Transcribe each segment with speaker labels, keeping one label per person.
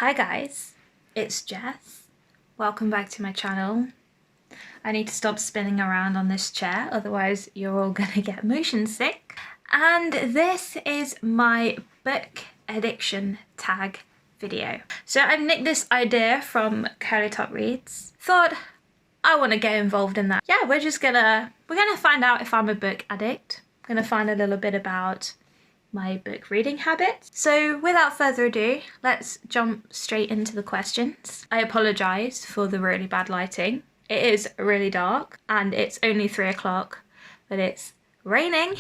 Speaker 1: Hi guys, it's Jess. Welcome back to my channel. I need to stop spinning around on this chair, otherwise you're all gonna get motion sick. And this is my book addiction tag video. So I've nicked this idea from Curly Top Reads. Thought I want to get involved in that. Yeah, we're gonna find out if I'm a book addict. I'm gonna find a little bit about my book reading habits. So without further ado, let's jump straight into the questions. I apologise for the really bad lighting. It is really dark and it's only 3 o'clock, but it's raining.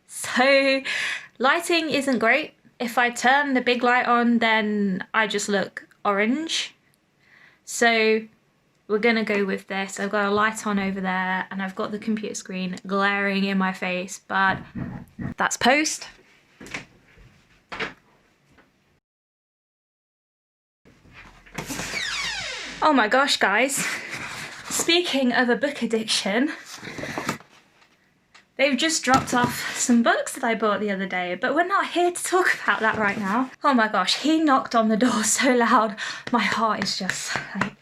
Speaker 1: So lighting isn't great. If I turn the big light on, then I just look orange. So we're gonna go with this. I've got a light on over there and I've got the computer screen glaring in my face, but that's post. Oh my gosh, guys. Speaking of a book addiction, they've just dropped off some books that I bought the other day, but we're not here to talk about that right now. Oh my gosh, he knocked on the door so loud. My heart is just like,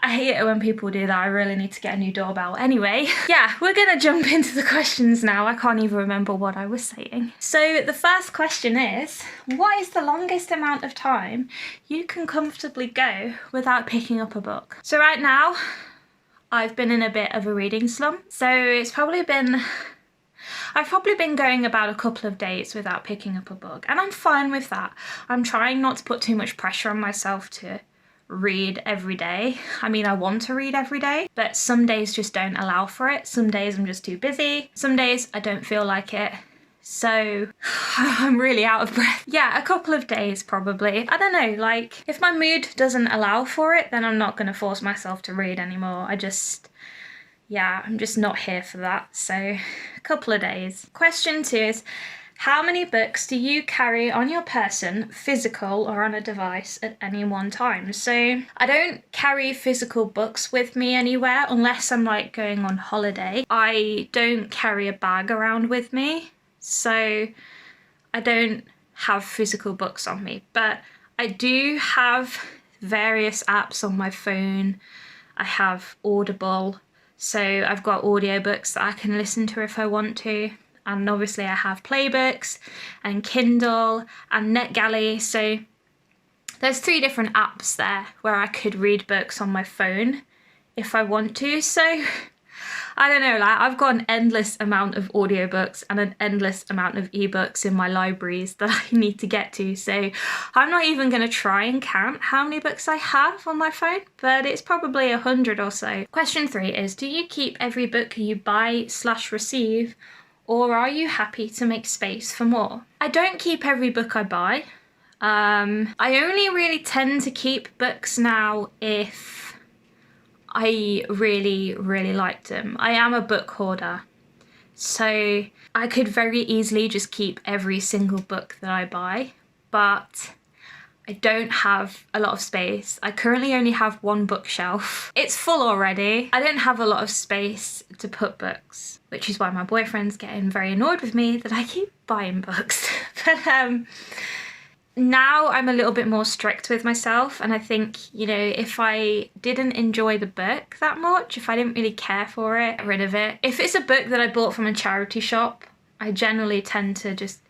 Speaker 1: I hate it when people do that. I really need to get a new doorbell. Anyway, yeah, we're gonna jump into the questions now. I can't even remember what I was saying. So the first question is, what is the longest amount of time you can comfortably go without picking up a book? So right now, I've been in a bit of a reading slump. So I've probably been going about a couple of days without picking up a book, and I'm fine with that. I'm trying not to put too much pressure on myself to read every day. I mean, I want to read every day, but some days just don't allow for it. Some days I'm just too busy. Some days I don't feel like it. So I'm really out of breath. Yeah, a couple of days probably. I don't know, like if my mood doesn't allow for it, then I'm not going to force myself to read anymore. I'm just not here for that. So a couple of days. Question 2 is, how many books do you carry on your person, physical or on a device, at any one time? So I don't carry physical books with me anywhere unless I'm like going on holiday. I don't carry a bag around with me, so I don't have physical books on me, but I do have various apps on my phone. I have Audible, so I've got audiobooks that I can listen to if I want to. And obviously I have Playbooks and Kindle and NetGalley. So there's 3 different apps there where I could read books on my phone if I want to. So I don't know, like I've got an endless amount of audiobooks and an endless amount of ebooks in my libraries that I need to get to. So I'm not even going to try and count how many books I have on my phone, but it's probably 100 or so. Question 3 is, do you keep every book you buy/receive, or are you happy to make space for more? I don't keep every book I buy. I only really tend to keep books now if I really, really like them. I am a book hoarder, so I could very easily just keep every single book that I buy, but I don't have a lot of space. I currently only have 1 bookshelf. It's full already. I don't have a lot of space to put books, which is why my boyfriend's getting very annoyed with me that I keep buying books. But now I'm a little bit more strict with myself, and I think, you know, if I didn't enjoy the book that much, if I didn't really care for it, get rid of it. If it's a book that I bought from a charity shop, I generally tend to just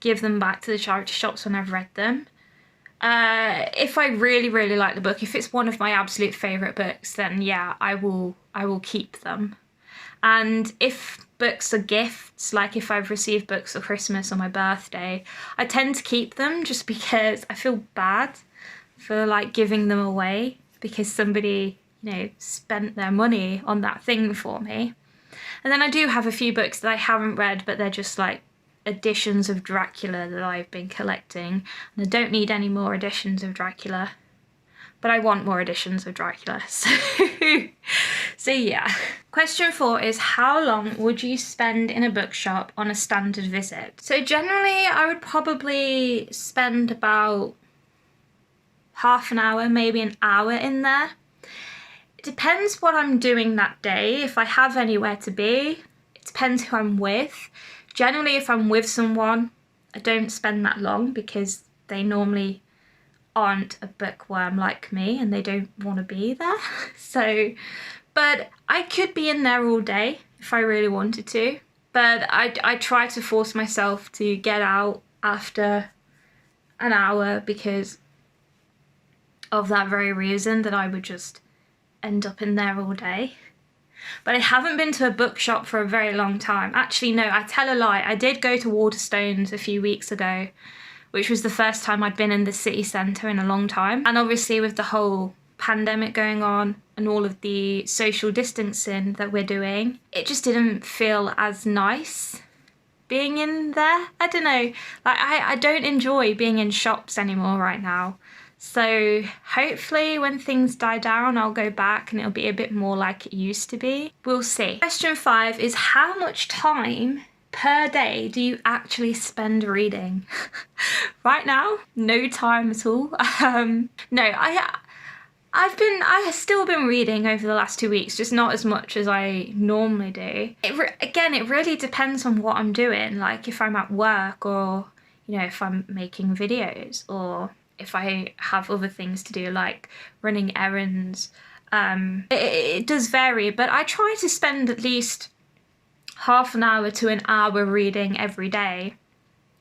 Speaker 1: give them back to the charity shops when I've read them. If I really, really like the book, if it's one of my absolute favourite books, then yeah, I will keep them. And if books are gifts, like if I've received books for Christmas or my birthday, I tend to keep them just because I feel bad for like giving them away because somebody, you know, spent their money on that thing for me. And then I do have a few books that I haven't read, but they're just like editions of Dracula that I've been collecting, and I don't need any more editions of Dracula, but I want more editions of Dracula. So yeah. Question 4 is, how long would you spend in a bookshop on a standard visit? So generally I would probably spend about half an hour, maybe an hour in there. It depends what I'm doing that day. If I have anywhere to be, it depends who I'm with. Generally, if I'm with someone, I don't spend that long because they normally aren't a bookworm like me and they don't want to be there. So, but I could be in there all day if I really wanted to. But I try to force myself to get out after an hour because of that very reason, that I would just end up in there all day. But I haven't been to a bookshop for a very long time. Actually, no, I tell a lie. I did go to Waterstones a few weeks ago, which was the first time I'd been in the city centre in a long time. And obviously with the whole pandemic going on and all of the social distancing that we're doing, it just didn't feel as nice being in there. I don't know, like I don't enjoy being in shops anymore right now. So hopefully when things die down, I'll go back and it'll be a bit more like it used to be. We'll see. Question 5 is, how much time per day do you actually spend reading? Right now, no time at all. No, I've still been reading over the last 2 weeks, just not as much as I normally do. Again, it really depends on what I'm doing. Like if I'm at work, or, you know, if I'm making videos, or if I have other things to do, like running errands. It does vary, but I try to spend at least half an hour to an hour reading every day.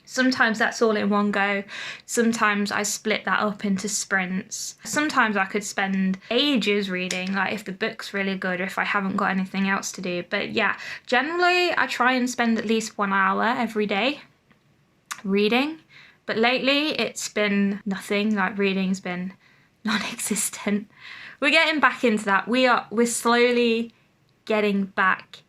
Speaker 1: Sometimes that's all in one go. Sometimes I split that up into sprints. Sometimes I could spend ages reading, like if the book's really good or if I haven't got anything else to do. But yeah, generally I try and spend at least 1 hour every day reading. But lately it's been nothing, like reading's been non-existent. We're getting back into that. We're slowly getting back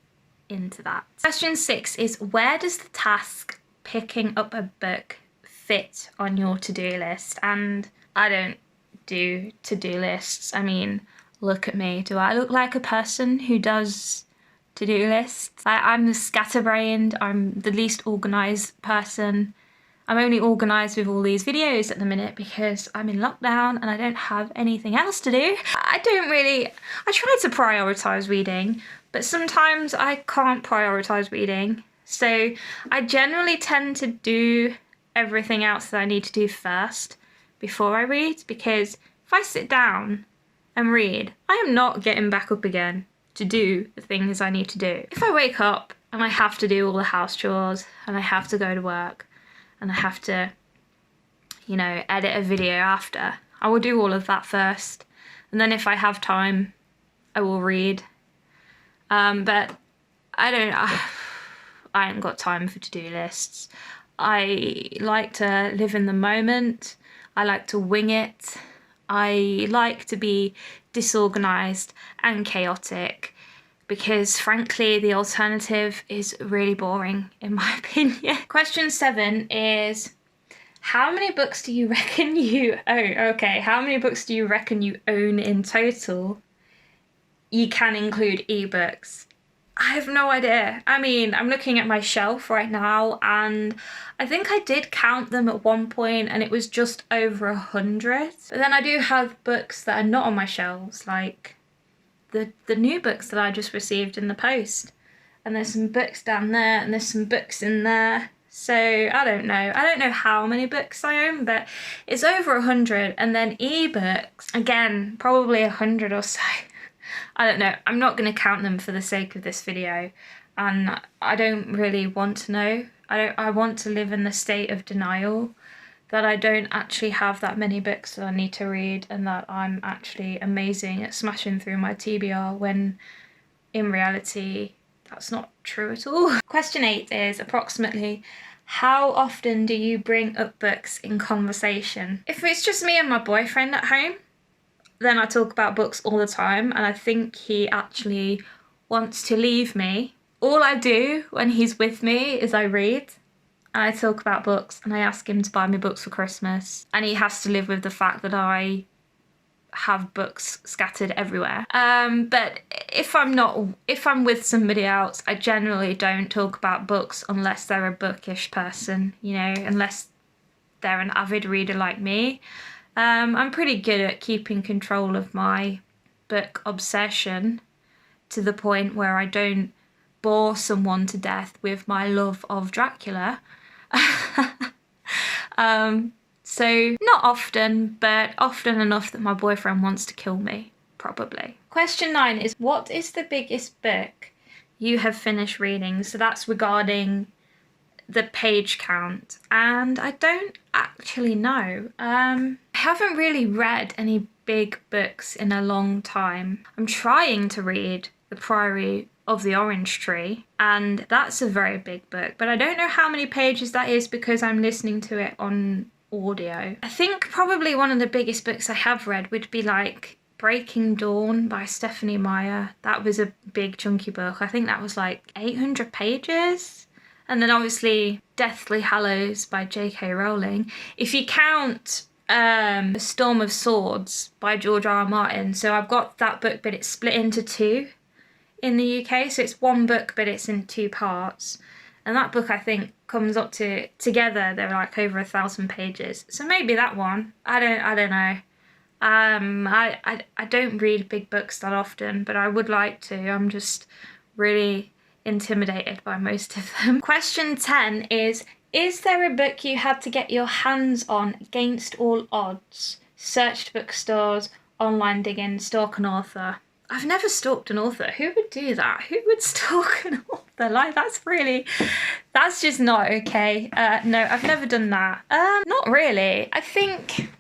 Speaker 1: into that. Question 6 is, where does the task picking up a book fit on your to-do list? And I don't do to-do lists. I mean, look at me. Do I look like a person who does to-do lists? I'm scatterbrained. I'm the least organised person. I'm only organised with all these videos at the minute because I'm in lockdown and I don't have anything else to do. I try to prioritise reading, but sometimes I can't prioritise reading. So I generally tend to do everything else that I need to do first before I read, because if I sit down and read, I am not getting back up again to do the things I need to do. If I wake up and I have to do all the house chores and I have to go to work and I have to, you know, edit a video after, I will do all of that first. And then if I have time, I will read. But I ain't got time for to-do lists. I like to live in the moment. I like to wing it. I like to be disorganised and chaotic, because frankly the alternative is really boring in my opinion. Question 7 is, how many books do you reckon you how many books do you reckon you own in total? You can include ebooks. I have no idea. I mean, I'm looking at my shelf right now and I think I did count them at one point and it was just over 100. But then I do have books that are not on my shelves, like the new books that I just received in the post. And there's some books down there and there's some books in there. So I don't know. I don't know how many books I own, but it's over 100. And then ebooks, again, probably 100 or so. I don't know. I'm not going to count them for the sake of this video. And I don't really want to know. I want to live in the state of denial that I don't actually have that many books that I need to read and that I'm actually amazing at smashing through my TBR, when in reality that's not true at all. Question 8 is, approximately how often do you bring up books in conversation? If it's just me and my boyfriend at home, then I talk about books all the time, and I think he actually wants to leave me. All I do when he's with me is I read and I talk about books and I ask him to buy me books for Christmas, and he has to live with the fact that I have books scattered everywhere. But if I'm with somebody else, I generally don't talk about books unless they're a bookish person, you know, unless they're an avid reader like me. I'm pretty good at keeping control of my book obsession to the point where I don't bore someone to death with my love of Dracula. So not often, but often enough that my boyfriend wants to kill me, probably. Question 9 is, what is the biggest book you have finished reading? So that's regarding the page count, and I don't actually know. I haven't really read any big books in a long time. I'm trying to read The Priory of the Orange Tree, and that's a very big book, but I don't know how many pages that is because I'm listening to it on audio. I think probably one of the biggest books I have read would be like Breaking Dawn by Stephanie Meyer. That was a big chunky book. I think that was like 800 pages. And then obviously Deathly Hallows by J.K. Rowling. If you count A Storm of Swords by George R. R. Martin. So I've got that book, but it's split into 2 in the UK. So it's one book, but it's in 2 parts. And that book, I think, comes up to, together, they're like over 1,000 pages. So maybe that one. I don't know. I don't read big books that often, but I would like to. I'm just really intimidated by most of them. Question 10 is there a book you had to get your hands on against all odds? Searched bookstores, online digging, stalk an author. I've never stalked an author. Who would do that? Who would stalk an author? Like, that's just not okay. No, I've never done that. Not really. I think,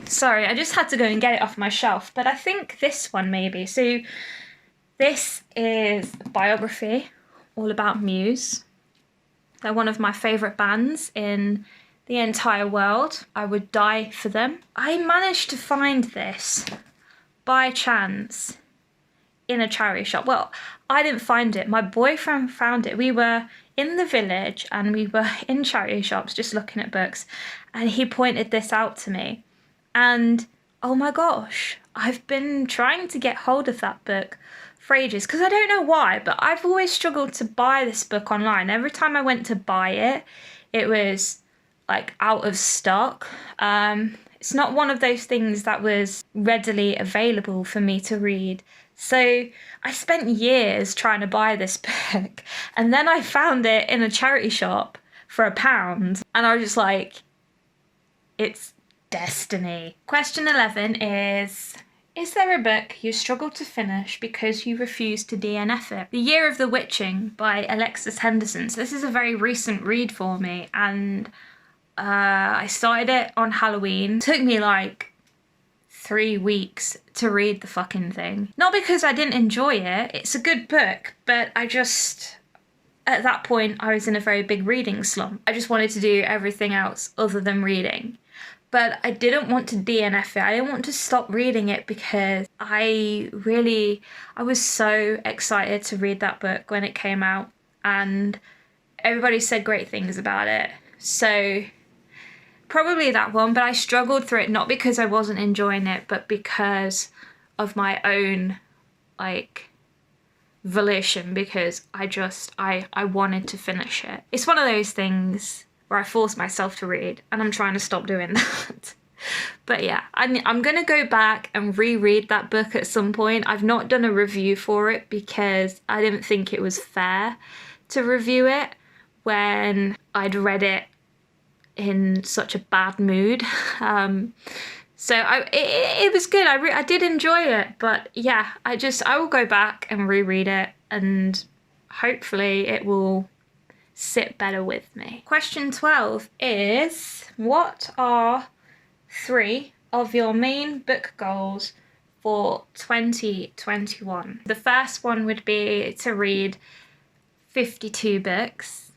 Speaker 1: sorry, I just had to go and get it off my shelf, but I think this one maybe. So this is a biography all about Muse. They're one of my favourite bands in the entire world. I would die for them. I managed to find this by chance in a charity shop. Well, I didn't find it. My boyfriend found it. We were in the village and we were in charity shops just looking at books, and he pointed this out to me. And oh my gosh, I've been trying to get hold of that book for ages because I don't know why, but I've always struggled to buy this book online. Every time I went to buy it, it was like out of stock. It's not one of those things that was readily available for me to read. So I spent years trying to buy this book, and then I found it in a charity shop for £1, and I was just like, it's destiny. Question 11 is there a book you struggled to finish because you refused to DNF it? The Year of the Witching by Alexis Henderson. So this is a very recent read for me, and I started it on Halloween. It took me like 3 weeks to read the fucking thing. Not because I didn't enjoy it, it's a good book, but I just, at that point, I was in a very big reading slump. I just wanted to do everything else other than reading. But I didn't want to DNF it. I didn't want to stop reading it because I was so excited to read that book when it came out, and everybody said great things about it. So probably that one, but I struggled through it not because I wasn't enjoying it, but because of my own like volition, because I wanted to finish it. It's one of those things where I force myself to read, and I'm trying to stop doing that. But yeah, I'm gonna go back and reread that book at some point. I've not done a review for it because I didn't think it was fair to review it when I'd read it in such a bad mood. So it was good. I did enjoy it, but yeah, I will go back and reread it, and hopefully it will sit better with me. Question 12 is, what are 3 of your main book goals for 2021? The first one would be to read 52 books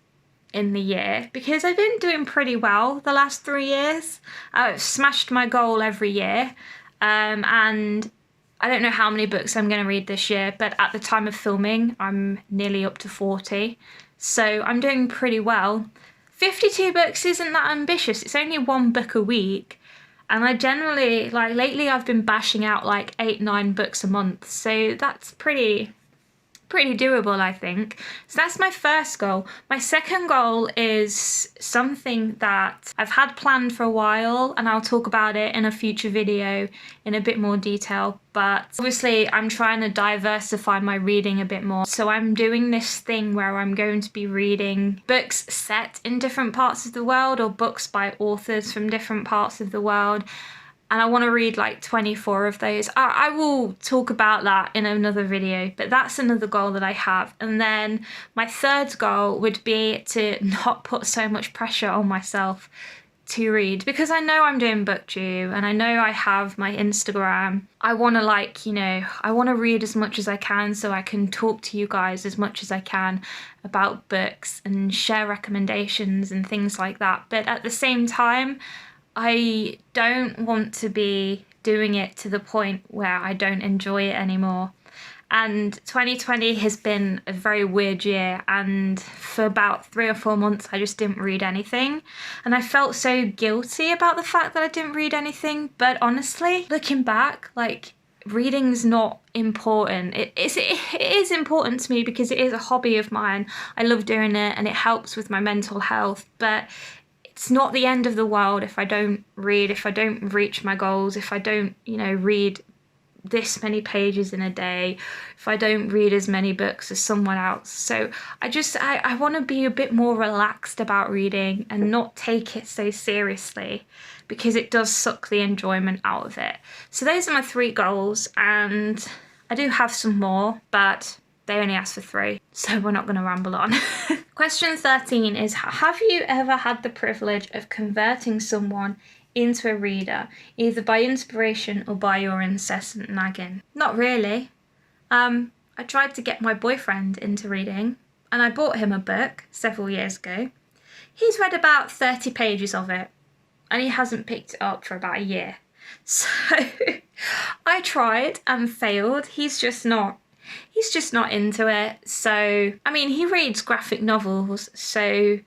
Speaker 1: in the year, because I've been doing pretty well the last 3 years. I've smashed my goal every year, and I don't know how many books I'm going to read this year, but at the time of filming I'm nearly up to 40. So I'm doing pretty well. 52 books isn't that ambitious. It's only 1 book a week. And I generally, like lately I've been bashing out like 8-9 books a month. So that's pretty pretty doable, I think. So that's my first goal. My second goal is something that I've had planned for a while, and I'll talk about it in a future video in a bit more detail. But obviously I'm trying to diversify my reading a bit more. So I'm doing this thing where I'm going to be reading books set in different parts of the world, or books by authors from different parts of the world. And I want to read like 24 of those. I will talk about that in another video, but that's another goal that I have. And then my third goal would be to not put so much pressure on myself to read, because I know I'm doing BookTube and I know I have my Instagram. I want to I want to read as much as I can so I can talk to you guys as much as I can about books and share recommendations and things like that. But at the same time, I don't want to be doing it to the point where I don't enjoy it anymore. And 2020 has been a very weird year, and for about 3 or 4 months I just didn't read anything, and I felt so guilty about the fact that I didn't read anything. But honestly, looking back, like, reading's not important. It is important to me because it is a hobby of mine. I love doing it and it helps with my mental health, but it's not the end of the world if I don't read, if I don't reach my goals, if I don't, read this many pages in a day, if I don't read as many books as someone else. So I want to be a bit more relaxed about reading and not take it so seriously, because it does suck the enjoyment out of it. So those are my 3 goals, and I do have some more, but they only asked for 3, so we're not going to ramble on. Question 13 is, have you ever had the privilege of converting someone into a reader, either by inspiration or by your incessant nagging? Not really. I tried to get my boyfriend into reading, and I bought him a book several years ago. He's read about 30 pages of it, and he hasn't picked it up for about a year. So I tried and failed. He's just not into it. So, I mean, he reads graphic novels, so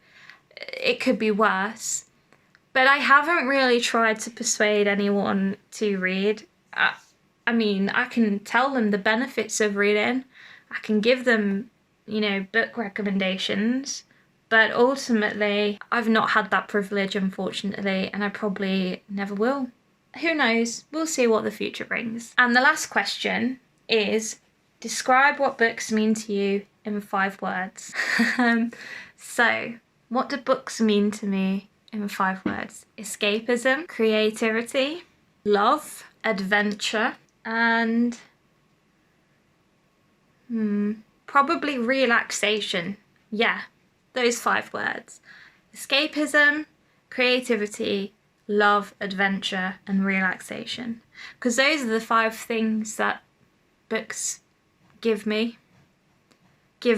Speaker 1: it could be worse. But I haven't really tried to persuade anyone to read. I mean, I can tell them the benefits of reading. I can give them, book recommendations. But ultimately, I've not had that privilege, unfortunately, and I probably never will. Who knows? We'll see what the future brings. And the last question is, describe what books mean to you in 5 words. So, what do books mean to me in 5 words? Escapism, creativity, love, adventure, and probably relaxation. Yeah, those 5 words. Escapism, creativity, love, adventure, and relaxation. Because those are the 5 things that books give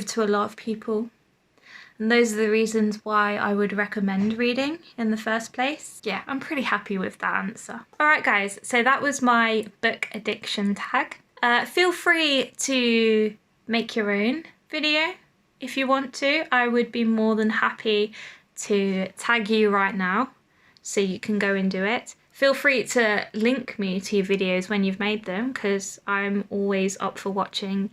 Speaker 1: to a lot of people. And those are the reasons why I would recommend reading in the first place. Yeah, I'm pretty happy with that answer. Alright guys, so that was my book addiction tag. Feel free to make your own video if you want to. I would be more than happy to tag you right now so you can go and do it. Feel free to link me to your videos when you've made them, because I'm always up for watching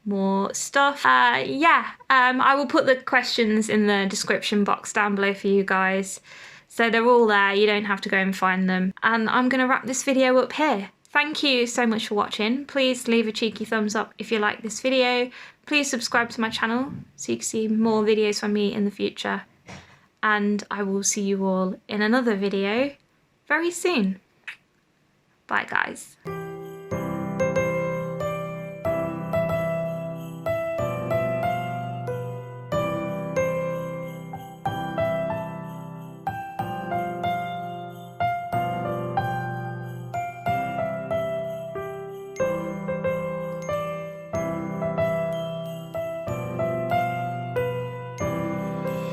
Speaker 1: more stuff. I will put the questions in the description box down below for you guys, so they're all there, you don't have to go and find them. And I'm gonna wrap this video up here. Thank you so much for watching. Please leave a cheeky thumbs up if you like this video. Please subscribe to my channel so you can see more videos from me in the future, and I will see you all in another video very soon. Bye guys.